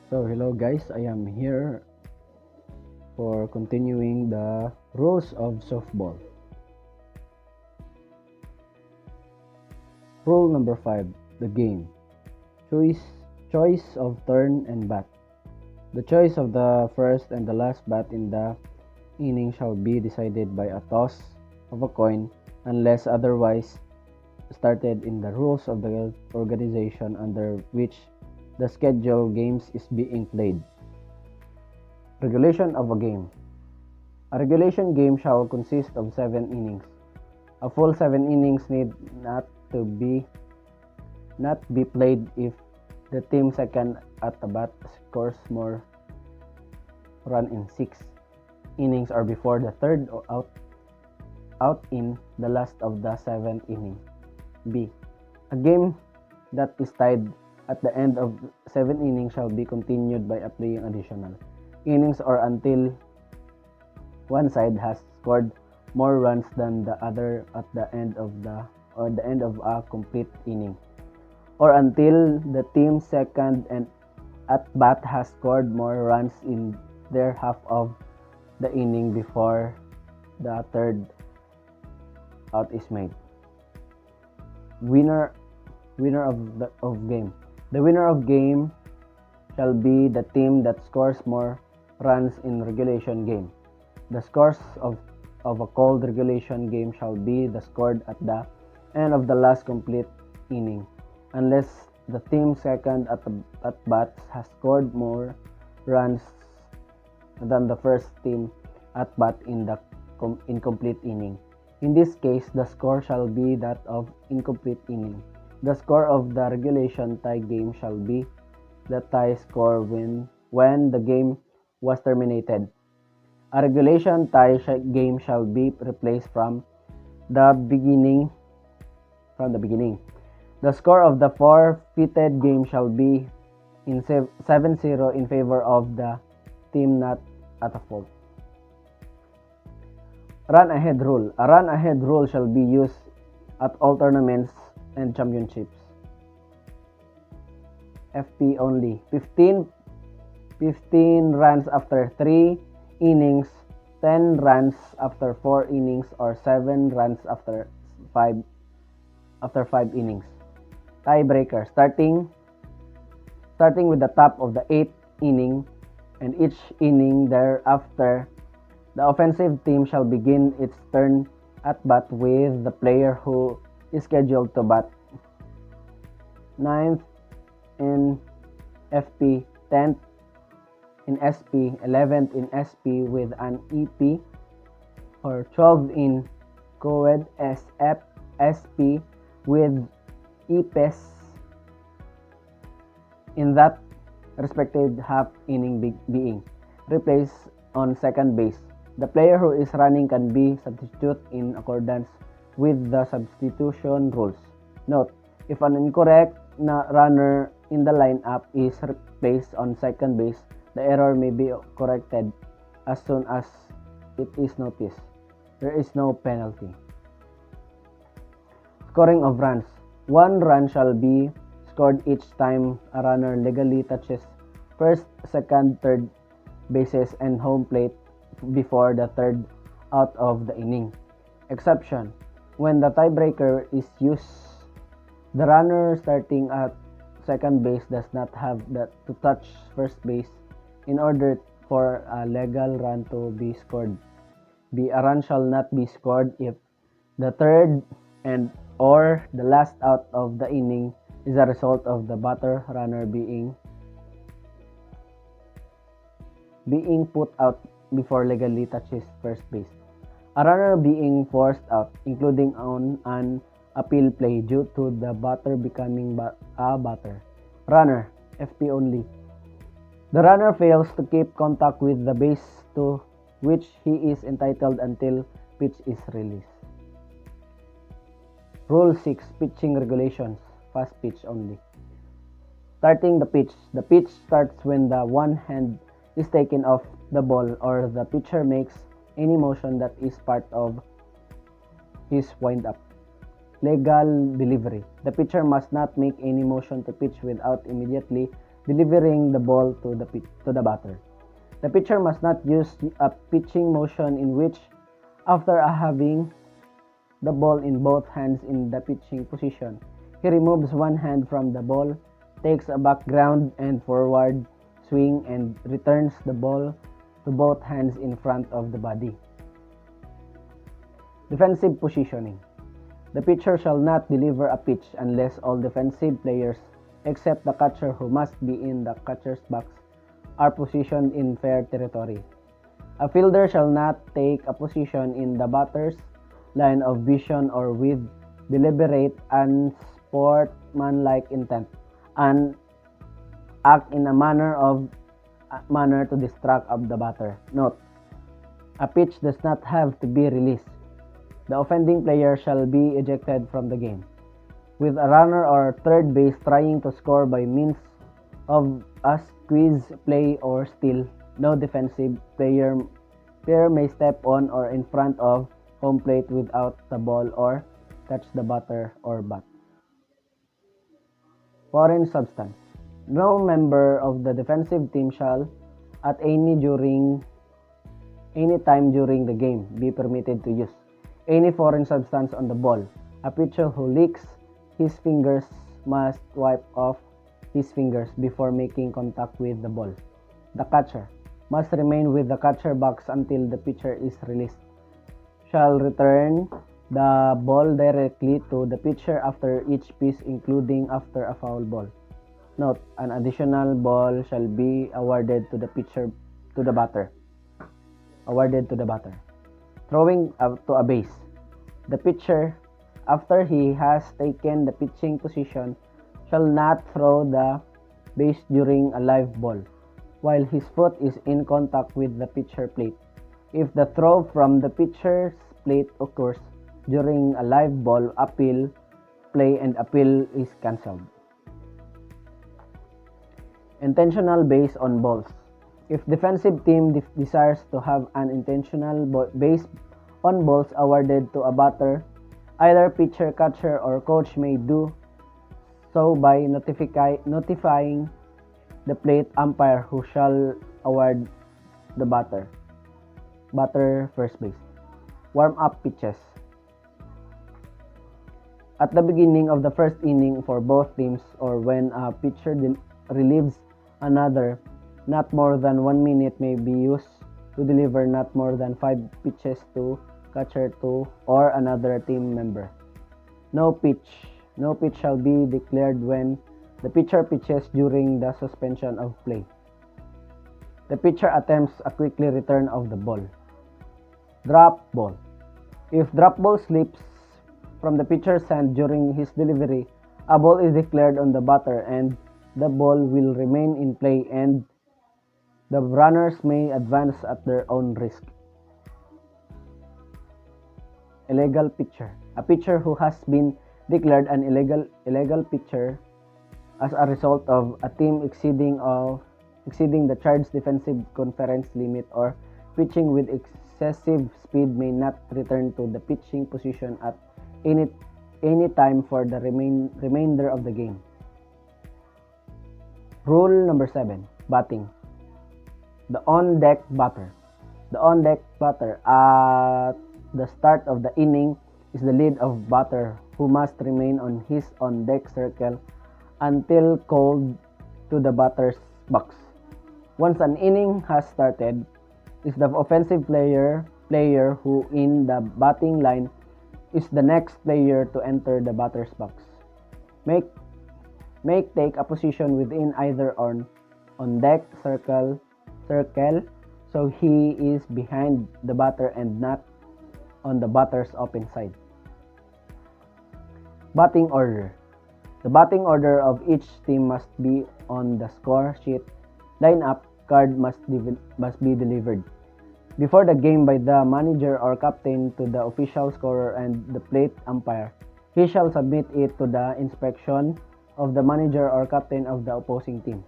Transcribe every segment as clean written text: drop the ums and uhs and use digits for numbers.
So hello guys, I am here for continuing the rules of softball. Rule number 5, the game. Choice of turn and bat. The choice of the first and the last bat in the inning shall be decided by a toss of a coin unless otherwise stated in the rules of the organization under which the scheduled games is being played. Regulation of a game. A regulation game shall consist of 7 innings. A full 7 innings need not be played if the team second at the bat scores more run in 6 innings or before the third out in the last of the 7th inning. B. A game that is tied at the end of 7 innings shall be continued by playing additional innings or until one side has scored more runs than the other at the end of a complete inning, or until the team second and at bat has scored more runs in their half of the inning before the third out is made. Winner of game. The winner of game shall be the team that scores more runs in regulation game. The scores of a called regulation game shall be the scored at the end of the last complete inning, unless the team second at bat has scored more runs than the first team at bat in the incomplete inning. In this case, the score shall be that of incomplete inning. The score of the regulation tie game shall be the tie score when the game was terminated. A regulation tie game shall be replaced from the beginning. The score of the forfeited game shall be in 7-0 in favor of the team not at fault. Run ahead rule. A run ahead rule shall be used at all tournaments and championships. FP only. 15 runs after 3 innings, 10 runs after 4 innings, or 7 runs after 5 innings. Tiebreaker. Starting with the top of the 8th inning and each inning thereafter, the offensive team shall begin its turn at bat with the player who is scheduled to bat. 9th in FP, 10th in SP, 11th in SP with an EP, or 12th in co-ed SP with EPS in that respective half inning being replaced on second base. The player who is running can be substituted in accordance with the substitution rules. Note, if an incorrect runner in the lineup is placed on second base, the error may be corrected as soon as it is noticed. There is no penalty. Scoring of runs. 1 run shall be scored each time a runner legally touches first, second, third bases and home plate before the third out of the inning. Exception: when the tiebreaker is used, the runner starting at second base does not have to touch first base in order for a legal run to be scored. B. A run shall not be scored if the third and or the last out of the inning is a result of the batter runner being put out before legally touches first base. A runner being forced out, including on an appeal play due to the batter becoming a batter. Runner, FP only. The runner fails to keep contact with the base to which he is entitled until pitch is released. Rule 6, pitching regulations. Fast pitch only. Starting the pitch. The pitch starts when the one hand is taken off the ball or the pitcher makes any motion that is part of his wind-up. Legal delivery. The pitcher must not make any motion to pitch without immediately delivering the ball to the batter. The pitcher must not use a pitching motion in which, after having the ball in both hands in the pitching position, he removes one hand from the ball, takes a background and forward swing, and returns the ball to both hands in front of the body. Defensive positioning. The pitcher shall not deliver a pitch unless all defensive players, except the catcher who must be in the catcher's box, are positioned in fair territory. A fielder shall not take a position in the batter's line of vision or with deliberate unsportsmanlike intent, and act in a manner to distract of the batter. Note: a pitch does not have to be released. The offending player shall be ejected from the game. With a runner or third base trying to score by means of a squeeze play or steal, no defensive player may step on or in front of home plate without the ball or touch the batter or bat. Foreign substance. No member of the defensive team shall, at any time during the game, be permitted to use any foreign substance on the ball. A pitcher who licks his fingers must wipe off his fingers before making contact with the ball. The catcher must remain with the catcher box until the pitcher is released. Shall return the ball directly to the pitcher after each piece, including after a foul ball. Note: an additional ball shall be awarded to the batter. Throwing to a base. The pitcher, after he has taken the pitching position, shall not throw the base during a live ball, while his foot is in contact with the pitcher plate. If the throw from the pitcher's plate occurs during a live ball, play and appeal is cancelled. Intentional base on balls. If defensive team desires to have an intentional base on balls awarded to a batter, either pitcher, catcher, or coach may do so by notifying the plate umpire, who shall award the batter first base. Warm-up pitches. At the beginning of the first inning for both teams, or when a pitcher relieves another, not more than 1 minute may be used to deliver not more than 5 pitches to catcher to or another team member. No pitch shall be declared when the pitcher pitches during the suspension of play. The pitcher attempts a quickly return of the ball. Drop ball. If drop ball slips from the pitcher's hand during his delivery, a ball is declared on the batter and the ball will remain in play, and the runners may advance at their own risk. Illegal pitcher. A pitcher who has been declared an illegal pitcher as a result of a team exceeding the charged defensive conference limit or pitching with excessive speed may not return to the pitching position at any time for the remainder of the game. Rule number 7. Batting. The on-deck batter. The on-deck batter at the start of the inning is the lead of batter, who must remain on his on-deck circle until called to the batter's box. Once an inning has started, is the offensive player who in the batting line is the next player to enter the batter's box. Make take a position within either on deck circle so he is behind the batter and not on the batter's open side. Batting order. The batting order of each team must be on the score sheet. Lineup card must be delivered before the game by the manager or captain to the official scorer and the plate umpire. He shall submit it to the inspection of the manager or captain of the opposing team.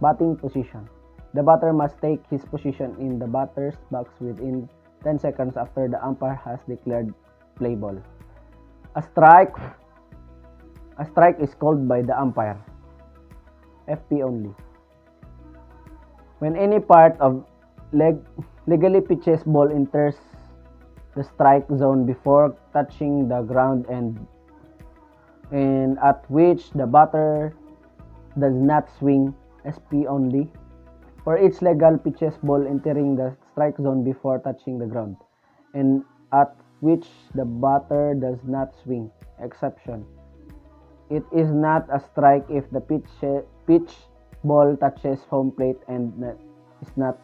Batting position. The batter must take his position in the batter's box within 10 seconds after the umpire has declared play ball. A strike is called by the umpire. FP only. When any part of legally pitches ball enters the strike zone before touching the ground and at which the batter does not swing, SP only. For each legal pitches ball entering the strike zone before touching the ground and at which the batter does not swing, exception. It is not a strike if the pitch ball touches home plate and is not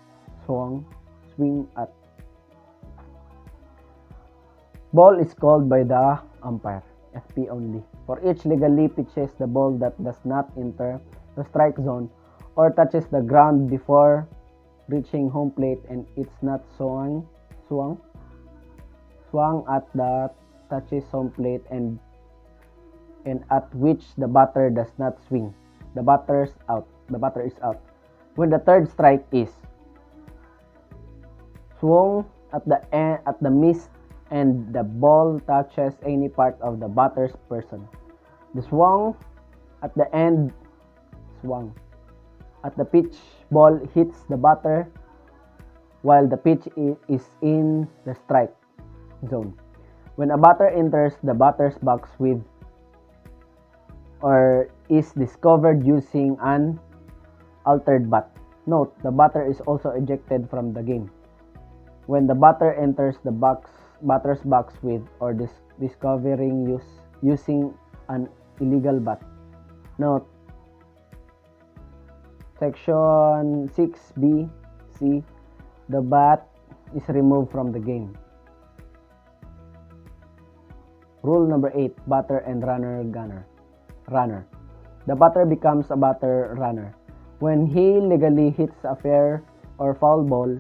swing at. Ball is called by the umpire, FP only. For each legally pitches the ball that does not enter the strike zone or touches the ground before reaching home plate and it's not swung at the touches home plate and at which the batter does not swing, the batter is out. When the third strike is swung at the miss and the ball touches any part of the batter's person. The swung at the pitch ball hits the batter while the pitch is in the strike zone. When a batter enters the batter's box with or is discovered using an altered bat. Note, the batter is also ejected from the game. When the batter enters the batter's box with or discovering using an illegal bat. Note, section 6B C, the bat is removed from the game. Rule number 8, batter and runner. The batter becomes a batter runner when he legally hits a fair or foul ball.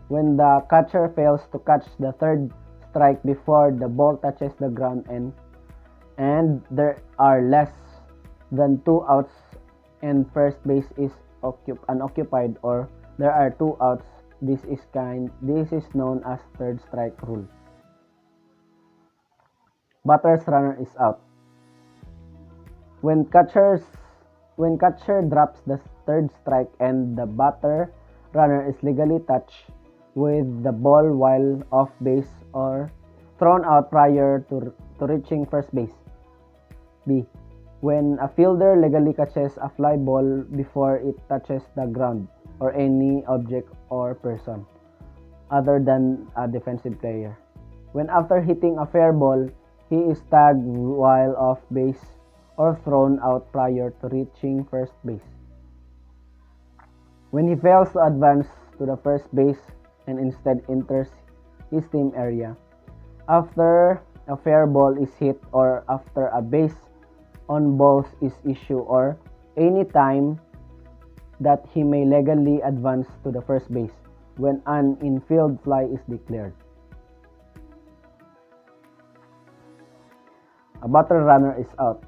When the catcher fails to catch the third strike before the ball touches the ground and there are less than 2 outs and first base is unoccupied or there are 2 outs, this is known as third strike rule. Batter's runner is out. When catcher drops the third strike and the batter runner is legally touched with the ball while off base or thrown out prior to reaching first base. B. When a fielder legally catches a fly ball before it touches the ground or any object or person other than a defensive player. When after hitting a fair ball, he is tagged while off base or thrown out prior to reaching first base. When he fails to advance to the first base and instead enters his team area, after a fair ball is hit or after a base on balls is issued or any time that he may legally advance to the first base when an infield fly is declared. A batter runner is out.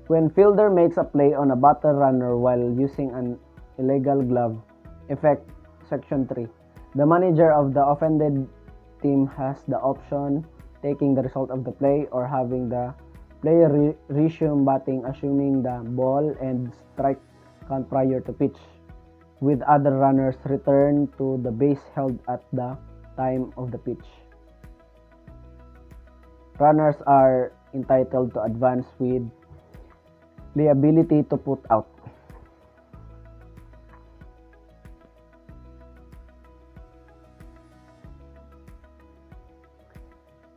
When fielder makes a play on a batter runner while using an illegal glove, effect section 3, the manager of the offended team has the option taking the result of the play or having the player resume batting assuming the ball and strike count prior to pitch, with other runners return to the base held at the time of the pitch. Runners are entitled to advance with the ability to put out.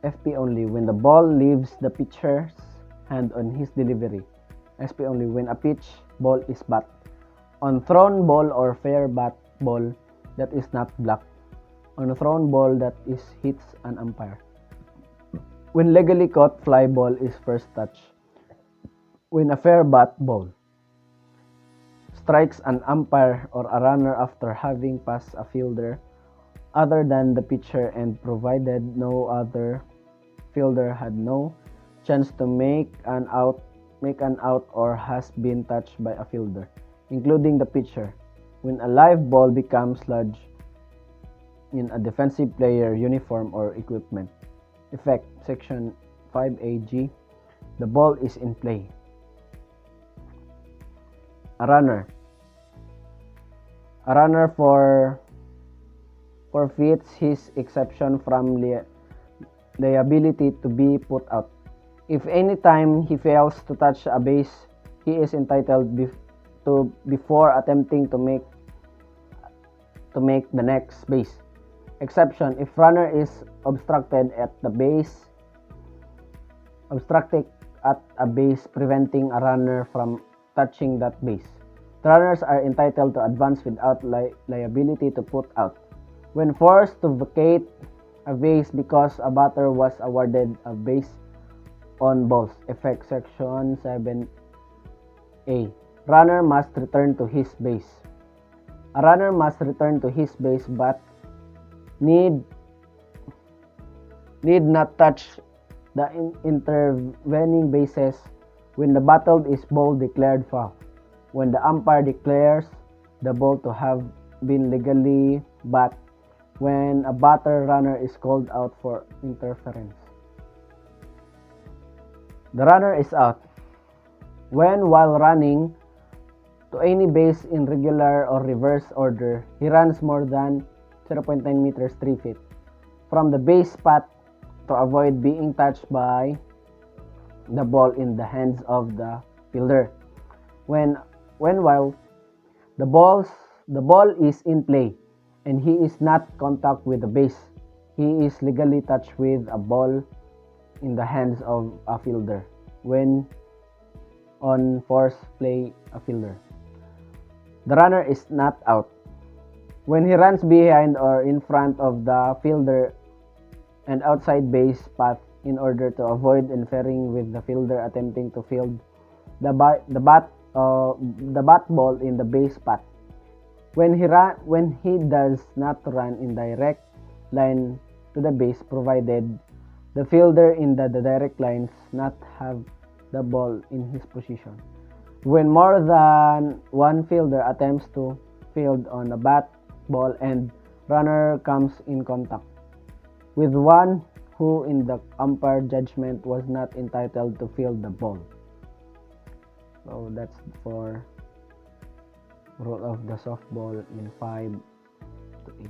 FP only when the ball leaves the pitcher's hand on his delivery. SP only when a pitch ball is bat. On thrown ball or fair bat ball that is not blocked. On a thrown ball that is hits an umpire. When legally caught fly ball is first touch. When a fair bat ball strikes an umpire or a runner after having passed a fielder other than the pitcher and provided no other fielder had no chance to make an out or has been touched by a fielder, including the pitcher. When a live ball becomes lodged in a defensive player uniform or equipment. Effect section 5AG. The ball is in play. A runner. A runner forfeits his exception from liability to be put out. If any time he fails to touch a base, he is entitled to before attempting to make the next base. Exception: if runner is obstructed at a base, preventing a runner from touching that base, the runners are entitled to advance without liability to put out. When forced to vacate a base because a batter was awarded a base on balls, effect section 7A, runner must return to his base. A runner must return to his base but need not touch the intervening bases when the battle is ball declared foul, when the umpire declares the ball to have been legally bat, when a batter runner is called out for interference. The runner is out when, while running to any base in regular or reverse order, he runs more than 0.9 meters 3 feet from the base path to avoid being touched by the ball in the hands of the fielder. When while the ball is in play and he is not contact with the base, he is legally touched with a ball in the hands of a fielder. When on force play a fielder, the runner is not out when he runs behind or in front of the fielder and outside base path in order to avoid interfering with the fielder attempting to field the bat ball in the base path. When he does not run in direct line to the base, provided the fielder in the direct lines not have the ball in his position. When more than one fielder attempts to field on a bat ball and runner comes in contact with one who in the umpire judgment was not entitled to field the ball. So that's for rule of the softball in 5 to 8.